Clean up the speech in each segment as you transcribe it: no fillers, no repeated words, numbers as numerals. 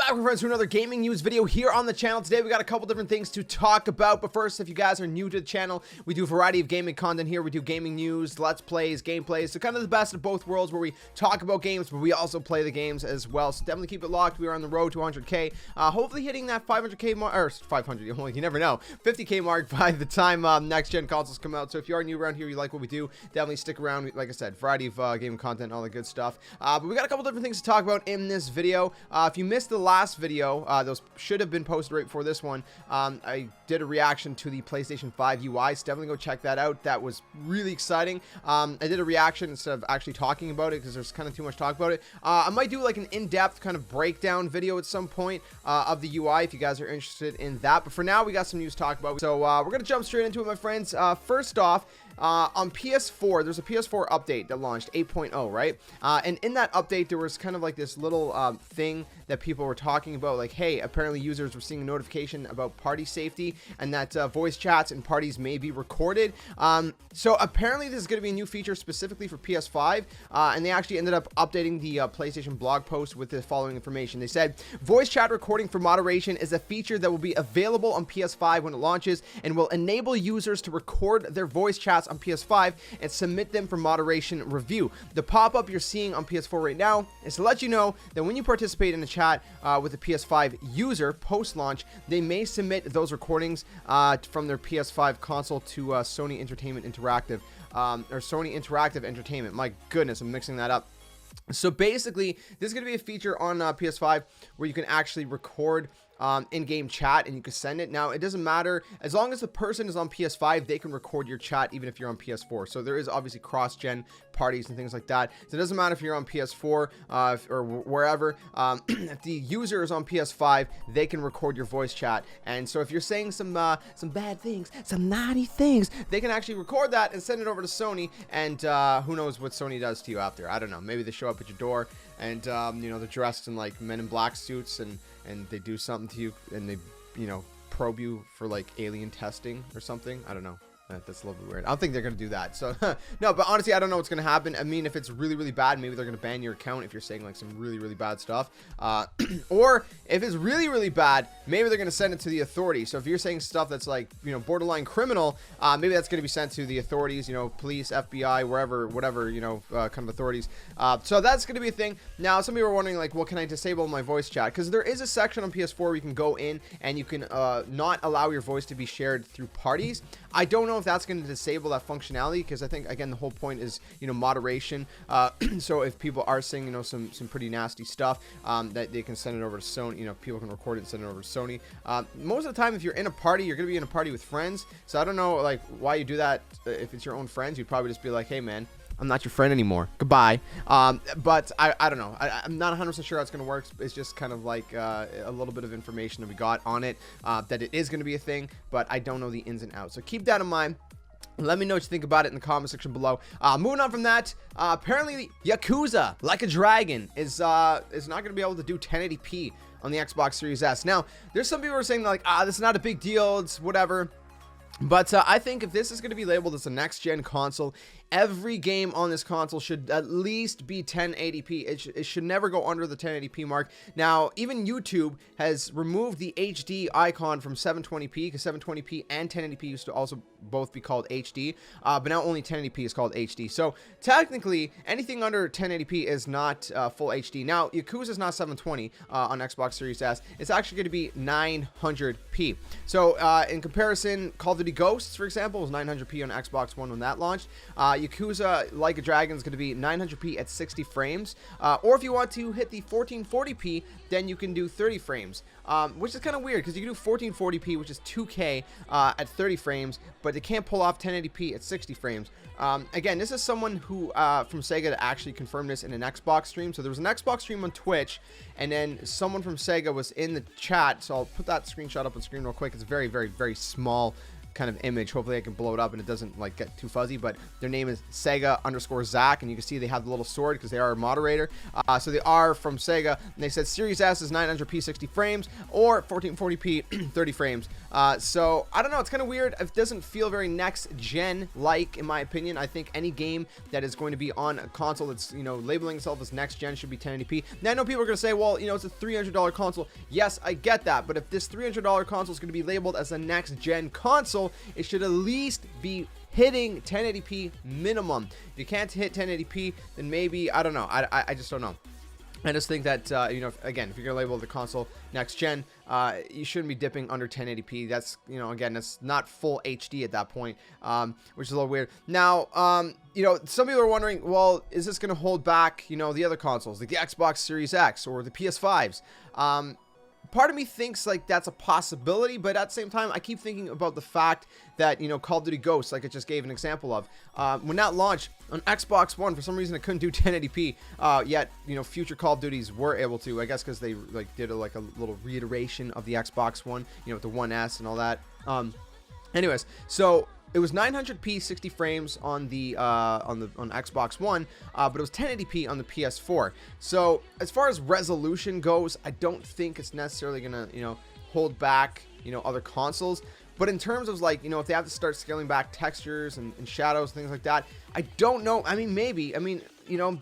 Welcome back, friends, to another gaming news video here on the channel. Today we got a couple different things to talk about, but first, if you guys are new to the channel, we do a variety of gaming content here. We do gaming news, let's plays, gameplays, so kind of the best of both worlds, where we talk about games, but we also play the games as well. So definitely keep it locked. We are on the road to 100k, hopefully hitting that 500k mark, or 500, you never know, 50k mark by the time next gen consoles come out. So if you are new around here, you like what we do, definitely stick around. Like I said, variety of gaming content, all the good stuff. But we got a couple different things to talk about in this video. If you missed the last video, those should have been posted right before this one. I did a reaction to the PlayStation 5 UI, so definitely go check that out. That was really exciting. I did a reaction instead of actually talking about it because there's kind of too much talk about it. I might do like an in-depth kind of breakdown video at some point of the UI if you guys are interested in that. But for now, we got some news to talk about. So we're gonna jump straight into it, my friends. First off, on PS4, there's a PS4 update that launched 8.0, right? And in that update, there was kind of like this little thing that people were talking about, like, hey, apparently users were seeing a notification about party safety and that voice chats and parties may be recorded. So apparently this is going to be a new feature specifically for PS5, and they actually ended up updating the PlayStation blog post with the following information. They said, voice chat recording for moderation is a feature that will be available on PS5 when it launches and will enable users to record their voice chats on PS5 and submit them for moderation review. The pop-up you're seeing on PS4 right now is to let you know that when you participate in a chat with a PS5 user post-launch, they may submit those recordings from their PS5 console to Sony Entertainment Interactive, or Sony Interactive Entertainment. My goodness, I'm mixing that up. So basically, this is going to be a feature on PS5 where you can actually record in-game chat and you can send it. Now, it doesn't matter, as long as the person is on PS5, they can record your chat even if you're on PS4. So there is obviously cross-gen parties and things like that. So it doesn't matter if you're on PS4 or wherever. If the user is on PS5, they can record your voice chat. And so if you're saying some bad things, some naughty things, they can actually record that and send it over to Sony. And who knows what Sony does to you after? I don't know. Maybe they show up at your door and you know, they're dressed in like Men in Black suits and they do something to you and they, you know, probe you for like alien testing or something. I don't know. That's a little bit weird. I don't think they're going to do that. So, no, but honestly, I don't know what's going to happen. I mean, if it's really, really bad, maybe they're going to ban your account if you're saying like some really, really bad stuff. Or if it's really, really bad, maybe they're going to send it to the authorities. So if you're saying stuff that's like, you know, borderline criminal, maybe that's going to be sent to the authorities, you know, police, FBI, wherever, whatever, you know, kind of authorities. So that's going to be a thing. Now, some people are wondering like, well, can I disable my voice chat? Because there is a section on PS4 where you can go in and you can not allow your voice to be shared through parties. I don't know if that's going to disable that functionality, because I think, again, the whole point is, you know, moderation. So if people are saying, you know, some pretty nasty stuff, that they can send it over to Sony. You know, people can record it and send it over to Sony. Most of the time, if you're in a party, you're going to be in a party with friends. So I don't know, like, why you do that. If it's your own friends, you'd probably just be like, hey, man, I'm not your friend anymore. Goodbye. But I don't know. I'm not 100% sure how it's going to work. It's just kind of like a little bit of information that we got on it, that it is going to be a thing, but I don't know the ins and outs. So keep that in mind. Let me know what you think about it in the comment section below. Moving on from that, apparently Yakuza Like a Dragon is not going to be able to do 1080p on the Xbox Series S. Now, there's some people who are saying like, this is not a big deal, it's whatever. But I think if this is going to be labeled as a next-gen console, every game on this console should at least be 1080p. It should never go under the 1080p mark. Now, even YouTube has removed the HD icon from 720p, because 720p and 1080p used to also both be called HD, but now only 1080p is called HD. So technically, anything under 1080p is not full HD. Now, Yakuza is not 720 on Xbox Series S. It's actually going to be 900p. So in comparison, Call of Duty Ghosts, for example, was 900p on Xbox One when that launched. Yakuza Like a Dragon is going to be 900p at 60 frames. Or if you want to hit the 1440p, then you can do 30 frames. Which is kind of weird, because you can do 1440p, which is 2K at 30 frames, but they can't pull off 1080p at 60 frames. Again, this is someone who from Sega that actually confirmed this in an Xbox stream. So there was an Xbox stream on Twitch, and then someone from Sega was in the chat. So I'll put that screenshot up on screen real quick. It's very, very, very small kind of image. Hopefully I can blow it up and it doesn't like get too fuzzy, but their name is Sega_Zach, and you can see they have the little sword because they are a moderator. So they are from Sega, and they said Series S is 900p 60 frames or 1440p 30 frames. So I don't know, it's kind of weird. It doesn't feel very next gen like, in my opinion. I think any game that is going to be on a console that's, you know, labeling itself as next gen should be 1080p. Now I know people are going to say, well, you know, it's a $300 console. Yes, I get that, but if this $300 console is going to be labeled as a next gen console, it should at least be hitting 1080p minimum. If you can't hit 1080p, then maybe, I don't know. I just don't know. I just think that, you know, again, if you're going to label the console next gen, you shouldn't be dipping under 1080p. That's, you know, again, that's not full HD at that point, which is a little weird. Now, you know, some people are wondering, well, is this going to hold back, you know, the other consoles, like the Xbox Series X or the PS5s? Part of me thinks like that's a possibility, but at the same time, I keep thinking about the fact that, you know, Call of Duty Ghosts, like I just gave an example of, when that launched on Xbox One, for some reason it couldn't do 1080p, yet, you know, future Call of Duties were able to, I guess because they like did like a little reiteration of the Xbox One, you know, with the 1S and all that. Anyways, so it was 900p 60 frames on the on Xbox One, but it was 1080p on the PS4. So as far as resolution goes, I don't think it's necessarily gonna, you know, hold back, you know, other consoles. But in terms of like, you know, if they have to start scaling back textures and shadows, things like that, I don't know. I mean, maybe. I mean, you know,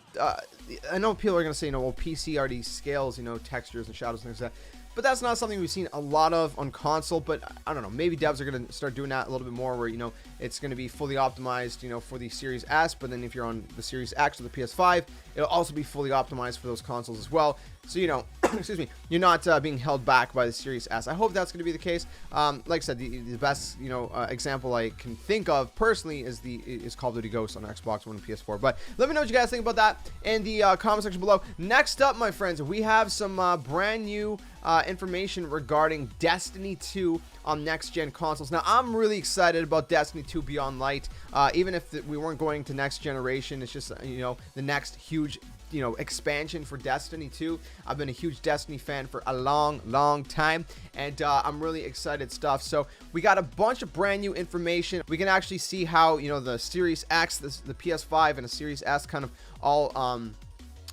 I know people are gonna say, you know, well, PC already scales, you know, textures and shadows and things like that. But that's not something we've seen a lot of on console. But I don't know, maybe devs are going to start doing that a little bit more, where, you know, it's going to be fully optimized, you know, for the Series S. But then if you're on the Series X or the PS5, it'll also be fully optimized for those consoles as well. So, you know, excuse me, you're not being held back by the Series S. I hope that's going to be the case. Like I said, the best, you know, example I can think of personally is Call of Duty Ghosts on Xbox One and PS4. But let me know what you guys think about that in the comment section below. Next up, my friends, we have some brand new information regarding Destiny 2 on next-gen consoles. Now, I'm really excited about Destiny 2 Beyond Light. Even if we weren't going to next generation, it's just, you know, the next huge, you know, expansion for Destiny 2. I've been a huge Destiny fan for a long time, and I'm really excited stuff. So we got a bunch of brand new information. We can actually see how, you know, the Series X, the PS5, and the Series S kind of all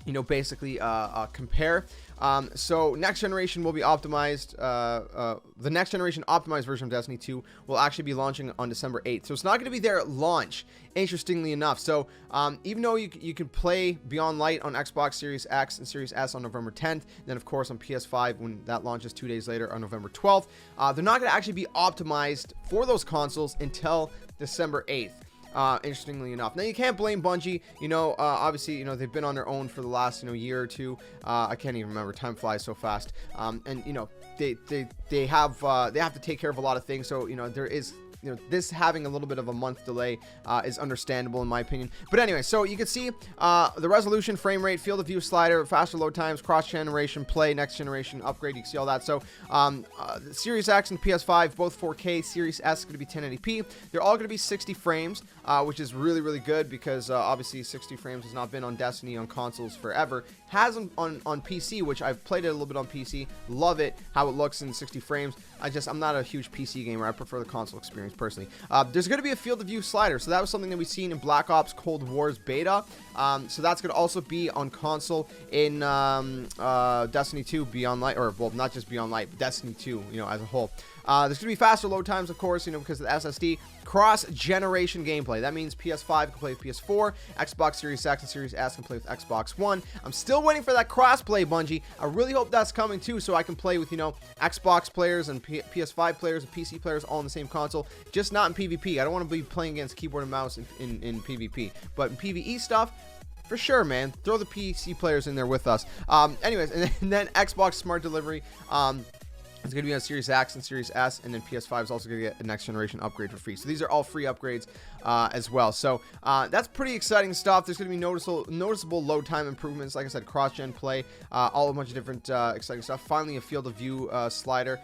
you know, basically compare. So next generation will be optimized. The next generation optimized version of Destiny 2 will actually be launching on December 8th. So it's not going to be there at launch, interestingly enough. So even though you can play Beyond Light on Xbox Series X and Series S on November 10th, then of course on PS5 when that launches 2 days later on November 12th, they're not going to actually be optimized for those consoles until December 8th. Interestingly enough. Now, you can't blame Bungie. You know, obviously, you know, they've been on their own for the last, you know, year or two. I can't even remember. Time flies so fast. And, you know, they have to take care of a lot of things. So, you know, there is, you know, this having a little bit of a month delay is understandable in my opinion. But anyway, so you can see the resolution, frame rate, field of view slider, faster load times, cross generation play, next generation upgrade. You can see all that. So the Series X and PS5 both 4K. Series S is going to be 1080p. They're all going to be 60 frames, which is really good because obviously 60 frames has not been on Destiny on consoles forever. Has on PC, which I've played it a little bit on PC. Love it how it looks in 60 frames. I'm not a huge PC gamer. I prefer the console experience personally. There's going to be a field of view slider, so that was something that we've seen in Black Ops Cold War's beta. So that's going to also be on console in Destiny 2 Beyond Light, or well, not just Beyond Light, but Destiny 2, you know, as a whole. There's going to be faster load times, of course, you know, because of the SSD. Cross-generation gameplay. That means PS5 can play with PS4, Xbox Series X and Series S can play with Xbox One. I'm still waiting for that cross-play, Bungie. I really hope that's coming too, so I can play with, you know, Xbox players and PS5 players and PC players all on the same console, just not in PvP. I don't want to be playing against keyboard and mouse in PvP, but in PvE stuff, for sure, man. Throw the PC players in there with us. Anyways, and then Xbox Smart Delivery. It's going to be on Series X and Series S, and then PS5 is also going to get a next generation upgrade for free. So these are all free upgrades as well. So that's pretty exciting stuff. There's going to be noticeable load time improvements. Like I said, cross-gen play, all a bunch of different exciting stuff. Finally, a field of view slider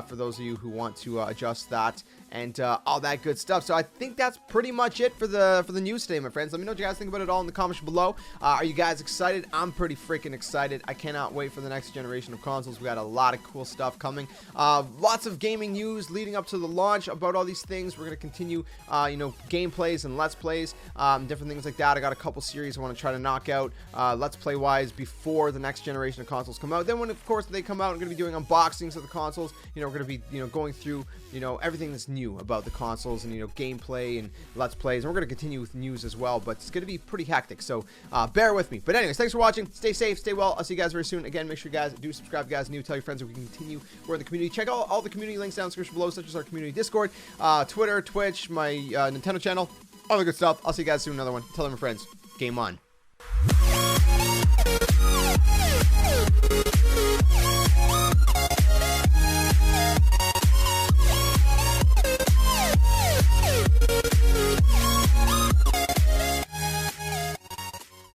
for those of you who want to adjust that and all that good stuff. So I think that's pretty much it for the news today, my friends. Let me know what you guys think about it all in the comments below. Are you guys excited? I'm pretty freaking excited. I cannot wait for the next generation of consoles. We got a lot of cool stuff coming. Lots of gaming news leading up to the launch about all these things. We're going to continue, you know, gameplays and let's plays, different things like that. I got a couple series I want to try to knock out, let's play wise, before the next generation of consoles come out. Then when, of course, they come out, I'm going to be doing unboxings of the consoles. You know, we're going to be, you know, going through, you know, everything that's new about the consoles and, you know, gameplay and let's plays. And we're going to continue with news as well, but it's going to be pretty hectic, so bear with me. But anyways, thanks for watching. Stay safe, stay well. I'll see you guys very soon. Again, make sure you guys do subscribe if you guys are new. Tell your friends that we can continue. We're in the community. Check out all the community links down in the description below, such as our community Discord, Twitter, Twitch, my Nintendo channel, all the good stuff. I'll see you guys soon. Another one. Tell them your friends. Game on.